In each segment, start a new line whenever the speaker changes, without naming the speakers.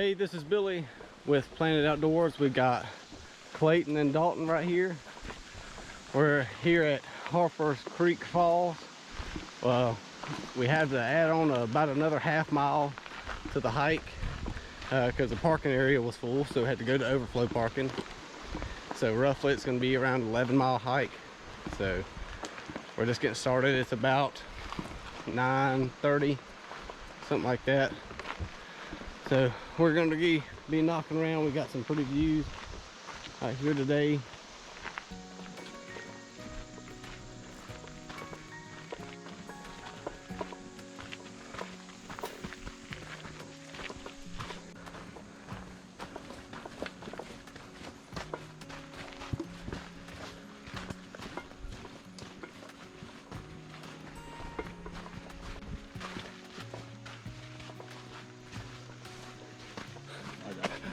Hey, this is Billy with Planet Outdoors. We got Clayton and Dalton right here. We're here at Harper Creek Falls. Well, we had to add on about another half mile to the hike because the parking area was full, so we had to go to overflow parking. So roughly it's going to be around 11-mile hike. So we're just getting started. It's about 9:30, something like that. So we're going to be knocking around. We got some pretty views out here today.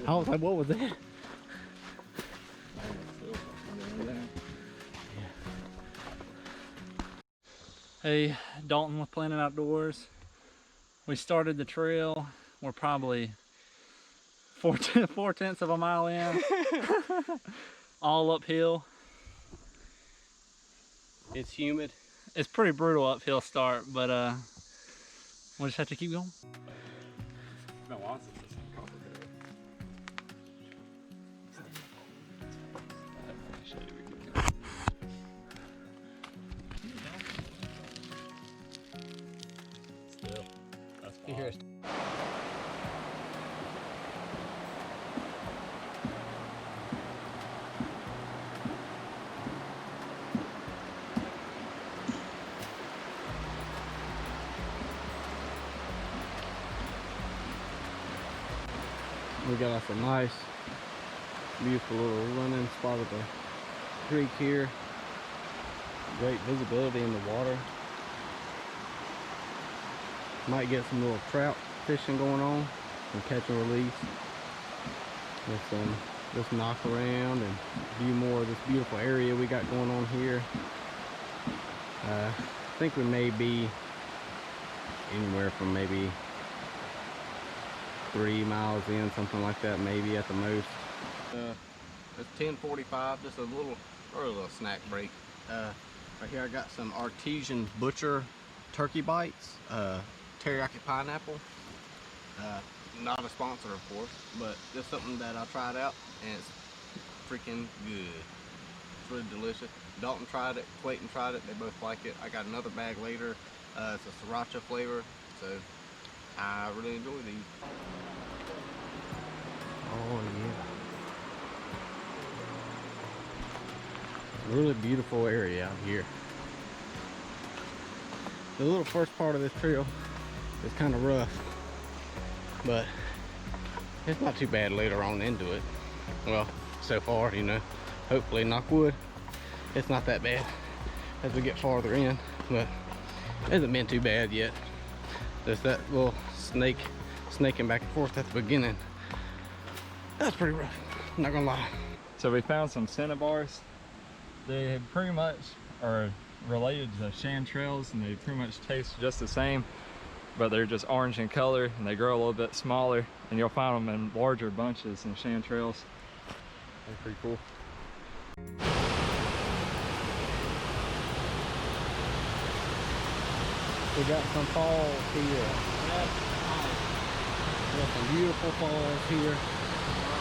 I was like, what was that?
Hey, Dalton with Planet Outdoors. We started the trail. We're probably 4/10 of a mile in. All uphill.
It's humid.
It's pretty brutal uphill start, but we'll just have to keep going.
Here. We got us a nice, beautiful little running spot of the creek here. Great visibility in the water. Might get some little trout fishing going on, some catch and release. Let's just knock around and view more of this beautiful area we got going on here. I think we may be anywhere from maybe 3 miles in, something like that, maybe at the most. It's 10:45, just a little snack break. Right here I got some artesian butcher turkey bites, teriyaki pineapple. Not a sponsor, of course, but just something that I tried out and it's freaking good. It's really delicious. Dalton tried it, Clayton tried it, they both like it. I got another bag later. It's a sriracha flavor, so I really enjoy these. Oh yeah. Really beautiful area out here. The little first part of this trail is kind of rough, but it's not too bad later on into it. Well, so far, you know, hopefully, knock wood, it's not that bad as we get farther in, but it hasn't been too bad yet. There's that little snaking back and forth at the beginning. That's pretty rough, I'm not gonna lie.
So we found some cinnabar. They pretty much are related to chanterelles, and they pretty much taste just the same, but they're just orange in color and they grow a little bit smaller, and you'll find them in larger bunches than chanterelles. They're pretty cool.
We got some falls here. We got some beautiful falls here.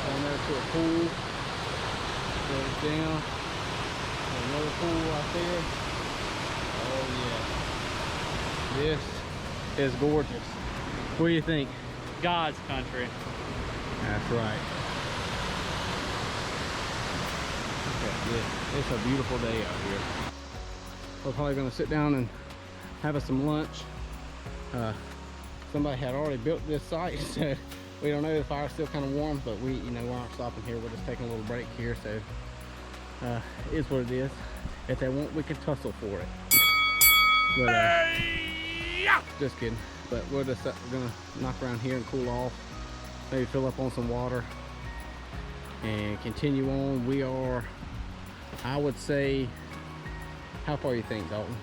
Down there to a pool. Goes down. Another pool right there. Oh yeah. This is gorgeous. What do you think?
God's country.
That's right. Look at this. It's a beautiful day out here. We're probably gonna sit down and have us some lunch. Somebody had already built this site, so we don't know. The fire's still kind of warm, but we aren't stopping here. We're just taking a little break here, so it is what it is. If they want, we can tussle for it. But just kidding. But we're gonna knock around here and cool off. Maybe fill up on some water and continue on. We are, I would say, how far you think, Dalton?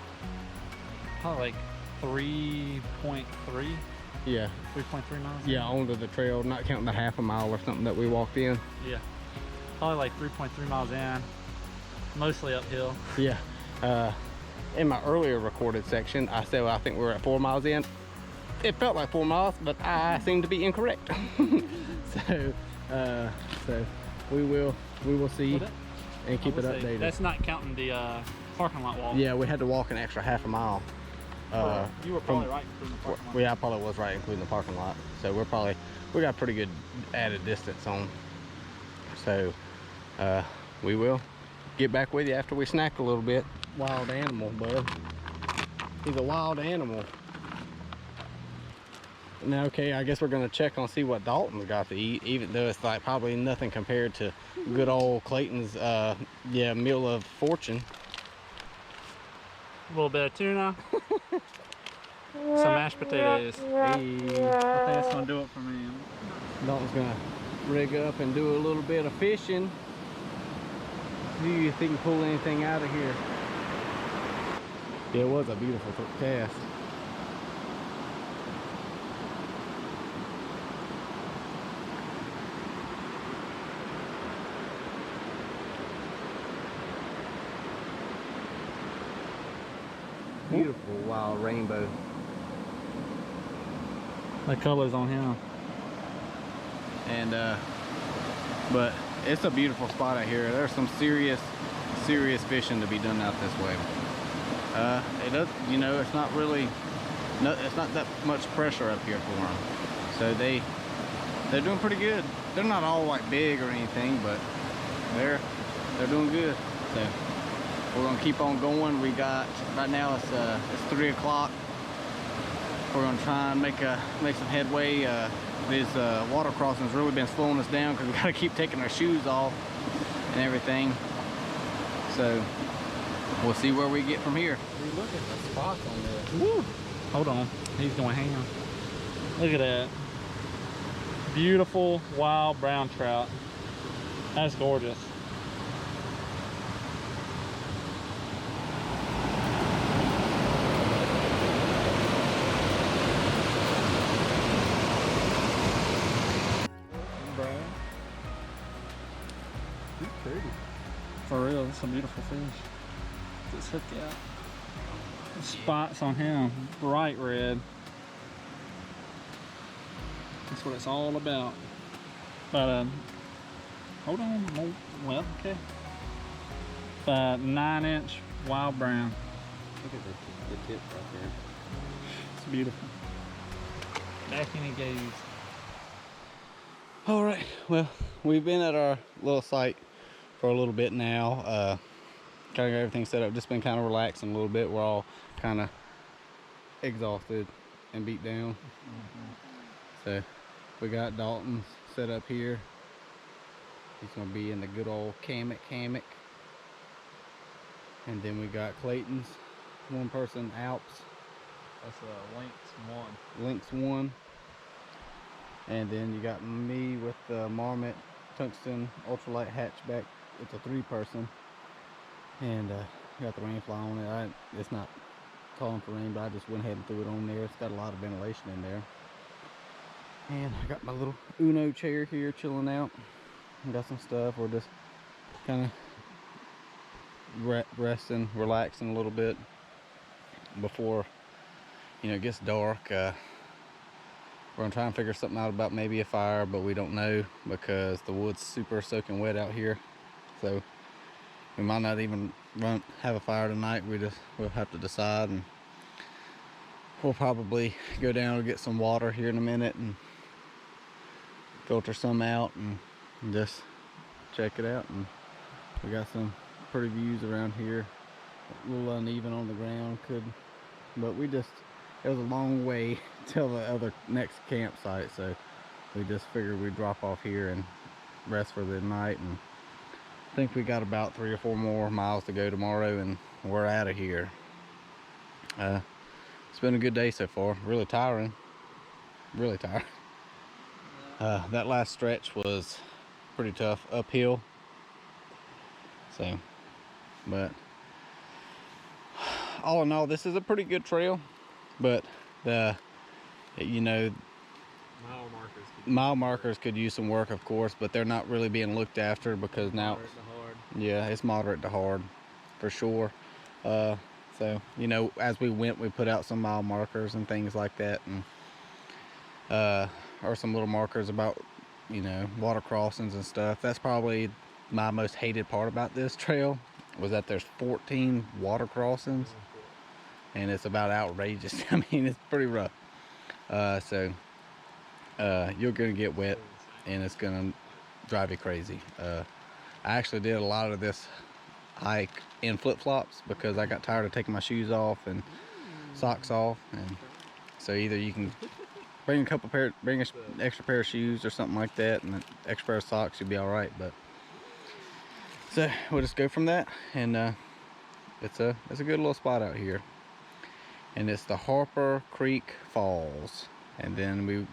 Probably like 3.3.
Yeah.
3.3 miles.
Yeah, onto the trail, not counting the half a mile or something that we walked in.
Yeah. Probably like 3.3 miles in. Mostly uphill.
Yeah. In my earlier recorded section, I said, well, I think we're at 4 miles in. It felt like 4 miles, but I seem to be incorrect. So we will see and keep it updated.
That's not counting the parking lot walk.
Yeah, we had to walk an extra half a mile.
You were probably right including the parking lot.
Yeah, I probably was right, including the parking lot. So we got pretty good added distance on. So we will get back with you after we snack a little bit. Wild animal, bud. He's a wild animal. Now, okay, I guess we're gonna check on see what Dalton's got to eat, even though it's like probably nothing compared to good old Clayton's meal of fortune.
A little bit of tuna. Some mashed potatoes.
Hey.
I think that's gonna do it for me.
Dalton's gonna rig up and do a little bit of fishing. See if he can pull anything out of here. It was a beautiful cast. Beautiful wild rainbow.
The colors on him.
And but it's a beautiful spot out here. There's some serious fishing to be done out this way. It does, you know, it's not really it's not that much pressure up here for them, so they're doing pretty good. They're not all like big or anything, but they're doing good. So we're gonna keep on going. We got right now it's 3 o'clock. We're gonna try and make some headway. These water crossings really been slowing us down because we gotta keep taking our shoes off and everything. So we'll see where we get from here. Look at the spots on this.
Woo! Hold on, he's going ham. Look at that. Beautiful wild brown trout. That's gorgeous. For real, that's a beautiful fish. Let's hook out. The spots on him, bright red. That's what it's all about. But hold on, well, okay. 9-inch wild brown.
Look at the tip right there.
It's beautiful. Back in the gaze.
All right, well, we've been at our little site for a little bit now. Kind of got everything set up, just been kind of relaxing a little bit. We're all kind of exhausted and beat down. So we got Dalton's set up here. He's gonna be in the good old hammock. And then we got Clayton's one person Alps.
That's a
Lynx 1. And then you got me with the Marmot Tungsten Ultralight Hatchback. It's a 3-person. And got the rain fly on it. It's not calling for rain, but I just went ahead and threw it on there. It's got a lot of ventilation in there. And I got my little Uno chair here chilling out. And got some stuff. We're just kind of resting, relaxing a little bit before, you know, it gets dark. We're gonna try and figure something out about maybe a fire, but we don't know because the wood's super soaking wet out here. So we might not even have a fire tonight. We'll have to decide, and we'll probably go down and get some water here in a minute and filter some out and just check it out. And we got some pretty views around here. A little uneven on the ground, but it was a long way till the next campsite, so we just figured we'd drop off here and rest for the night. And I think we got about 3 or 4 more miles to go tomorrow, and we're out of here. It's been a good day so far. Really tiring. That last stretch was pretty tough uphill. So, but all in all, this is a pretty good trail. But You know, mile markers could use some work, of course, but they're not really being looked after because now, yeah, it's moderate to hard for sure. So, you know, as we went, we put out some mile markers and things like that, and or some little markers about, you know, water crossings and stuff. That's probably my most hated part about this trail, was that there's 14 water crossings, and it's about outrageous. I mean, it's pretty rough. So you're gonna get wet, and it's gonna drive you crazy. I actually did a lot of this hike in flip-flops because I got tired of taking my shoes off and socks off, and so either you can bring an extra pair of shoes or something like that, and an extra pair of socks, you'll be all right. But so we'll just go from that, and it's a good little spot out here, and it's the Harper Creek Falls, and then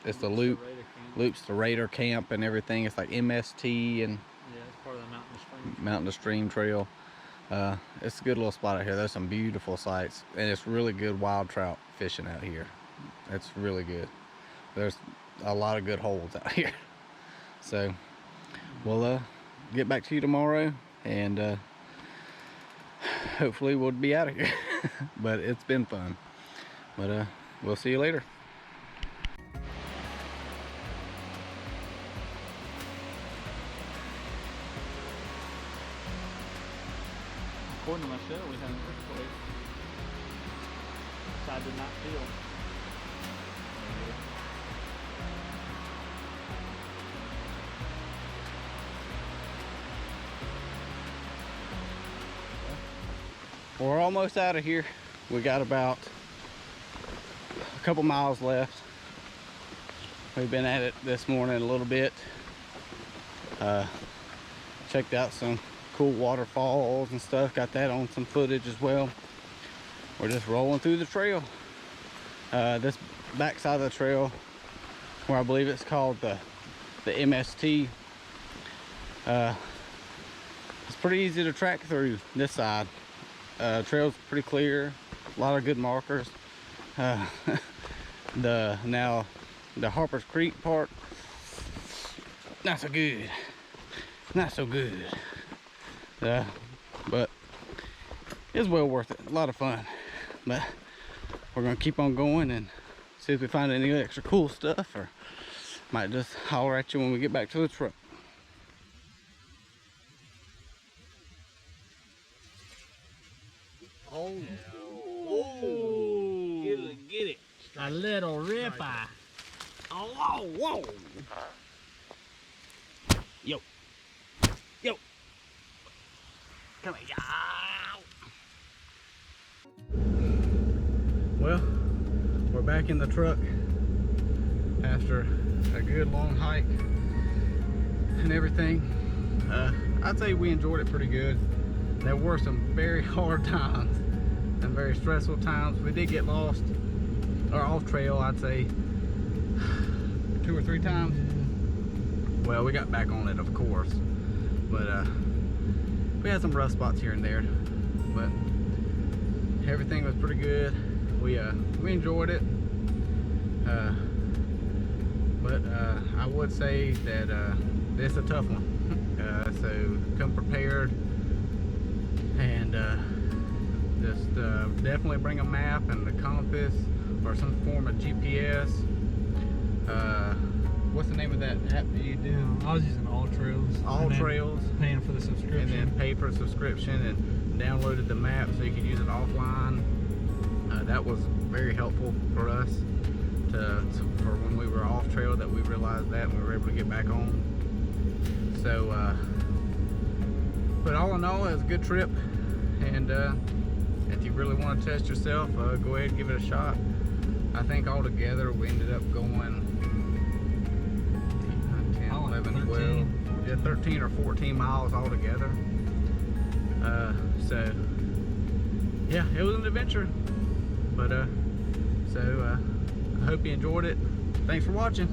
it's the loops the Raider Camp and everything. It's like MST, and
yeah, it's part of the
Mountain to Stream Trail. It's a good little spot out here. There's some beautiful sights, and it's really good wild trout fishing out here. It's really good. There's a lot of good holes out here. So we'll get back to you tomorrow, and hopefully we'll be out of here. But it's been fun. But we'll see you later.
According to my show, we had an earthquake. Which I did not feel.
We're almost out of here. We got about a couple miles left. We've been at it this morning a little bit. Checked out some cool waterfalls and stuff. Got that on some footage as well. We're just rolling through the trail. This back side of the trail, where I believe it's called the MST, it's pretty easy to track through this side. Trail's pretty clear, a lot of good markers. The Harper's Creek part, not so good, not so good. But it's well worth it. A lot of fun. But we're gonna keep on going and see if we find any extra cool stuff, or might just holler at you when we get back to the truck.
Oh, oh. Get it. A little ripper. Oh, whoa. Yo. Come here.
Well, we're back in the truck after a good long hike and everything. I'd say we enjoyed it pretty good. There were some very hard times and very stressful times. We did get lost or off trail, I'd say 2 or 3 times. Well, we got back on it, of course, but we had some rough spots here and there, but everything was pretty good. We enjoyed it, but I would say that this is a tough one. So come prepared, and just definitely bring a map and a compass or some form of GPS. What's the name of that app that you do?
I was using All Trails.
All Trails.
Paying for the subscription.
And then pay for a subscription, and downloaded the map so you could use it offline. That was very helpful for us for when we were off trail, that we realized that and we were able to get back on. So, but all in all, it was a good trip, and if you really want to test yourself, go ahead and give it a shot. I think altogether we ended up going 10, 11, 12, yeah, 13 or 14 miles altogether. So yeah, it was an adventure, but I hope you enjoyed it. Thanks for watching.